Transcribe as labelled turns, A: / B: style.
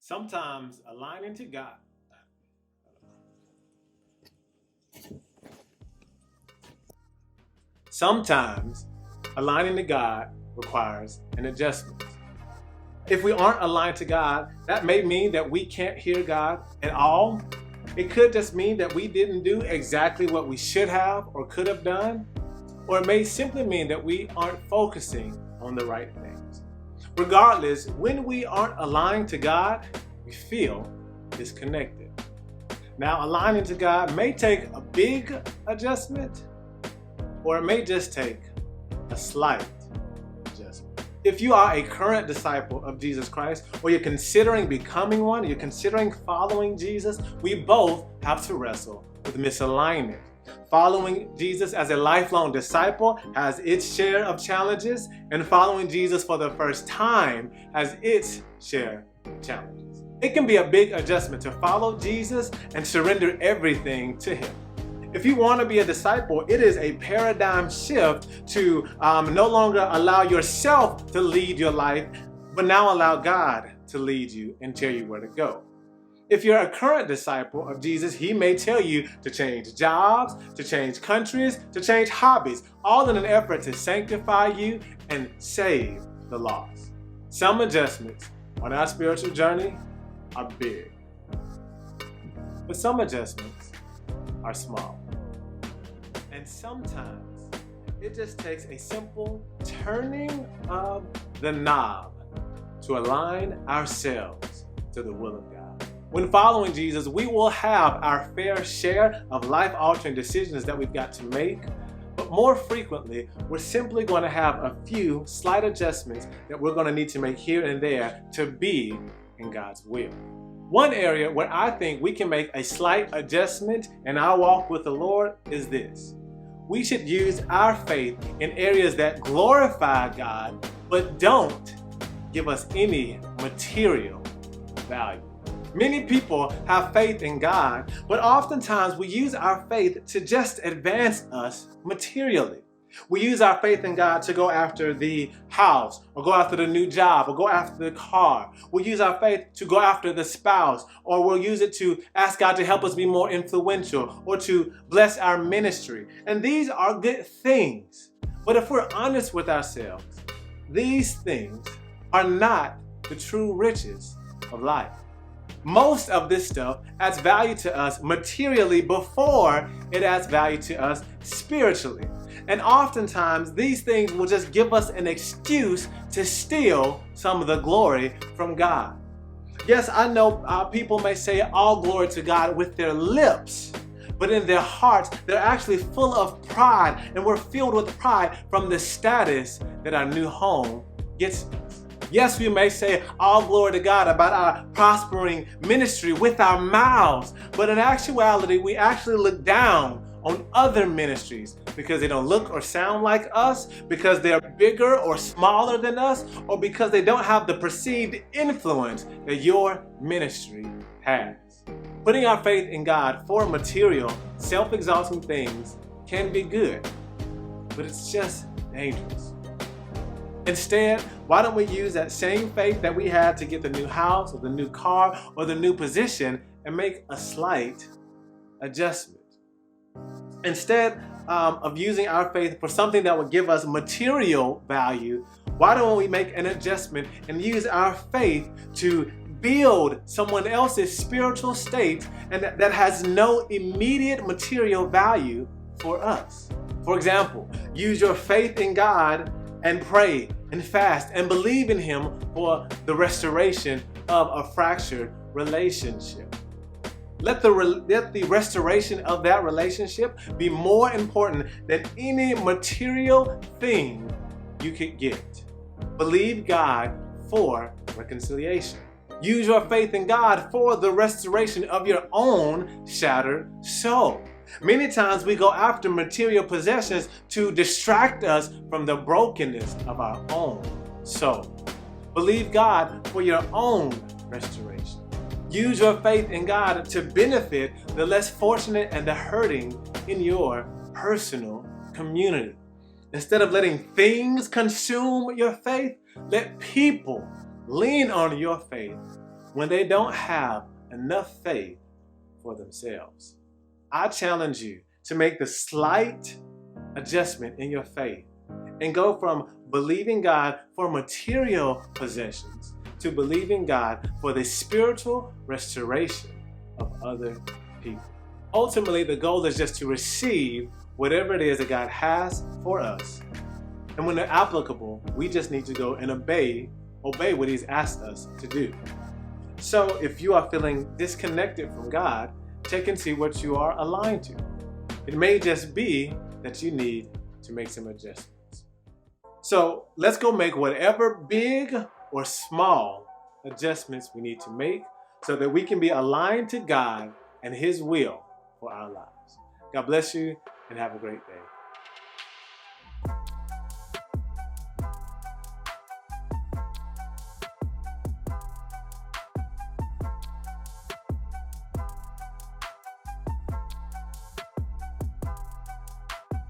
A: Sometimes aligning to God. Sometimes aligning to God requires an adjustment. If we aren't aligned to God, that may mean that we can't hear God at all. It could just mean that we didn't do exactly what we should have or could have done. Or it may simply mean that we aren't focusing on the right things. Regardless, when we aren't aligned to God, we feel disconnected. Now, aligning to God may take a big adjustment, or it may just take a slight adjustment. If you are a current disciple of Jesus Christ, or you're considering becoming one, you're considering following Jesus, we both have to wrestle with misalignment. Following Jesus as a lifelong disciple has its share of challenges, and following Jesus for the first time has its share of challenges. It can be a big adjustment to follow Jesus and surrender everything to Him. If you want to be a disciple, it is a paradigm shift to no longer allow yourself to lead your life, but now allow God to lead you and tell you where to go. If you're a current disciple of Jesus, He may tell you to change jobs, to change countries, to change hobbies, all in an effort to sanctify you and save the lost. Some adjustments on our spiritual journey are big, but some adjustments are small. And sometimes it just takes a simple turning of the knob to align ourselves to the will of God. When following Jesus, we will have our fair share of life-altering decisions that we've got to make, but more frequently, we're simply going to have a few slight adjustments that we're going to need to make here and there to be in God's will. One area where I think we can make a slight adjustment in our walk with the Lord is this. We should use our faith in areas that glorify God, but don't give us any material value. Many people have faith in God, but oftentimes we use our faith to just advance us materially. We use our faith in God to go after the house, or go after the new job, or go after the car. We'll use our faith to go after the spouse, or we'll use it to ask God to help us be more influential, or to bless our ministry. And these are good things. But if we're honest with ourselves, these things are not the true riches of life. Most of this stuff adds value to us materially before it adds value to us spiritually. And oftentimes, these things will just give us an excuse to steal some of the glory from God. Yes, I know people may say all glory to God with their lips, but in their hearts, they're actually full of pride, and we're filled with pride from the status that our new home gets us. Yes, we may say all glory to God about our prospering ministry with our mouths, but in actuality, we actually look down on other ministries because they don't look or sound like us, because they're bigger or smaller than us, or because they don't have the perceived influence that your ministry has. Putting our faith in God for material, self-exalting things can be good, but it's just dangerous. Instead, why don't we use that same faith that we had to get the new house or the new car or the new position and make a slight adjustment? Instead of using our faith for something that would give us material value, why don't we make an adjustment and use our faith to build someone else's spiritual state and that has no immediate material value for us? For example, use your faith in God and pray and fast and believe in Him for the restoration of a fractured relationship. Let the restoration of that relationship be more important than any material thing you could get. Believe God for reconciliation. Use your faith in God for the restoration of your own shattered soul. Many times we go after material possessions to distract us from the brokenness of our own soul. Believe God for your own restoration. Use your faith in God to benefit the less fortunate and the hurting in your personal community. Instead of letting things consume your faith, let people lean on your faith when they don't have enough faith for themselves. I challenge you to make the slight adjustment in your faith and go from believing God for material possessions to believing God for the spiritual restoration of other people. Ultimately, the goal is just to receive whatever it is that God has for us. And when they're applicable, we just need to go and obey what He's asked us to do. So if you are feeling disconnected from God, check and see what you are aligned to. It may just be that you need to make some adjustments. So let's go make whatever big or small adjustments we need to make so that we can be aligned to God and His will for our lives. God bless you and have a great day.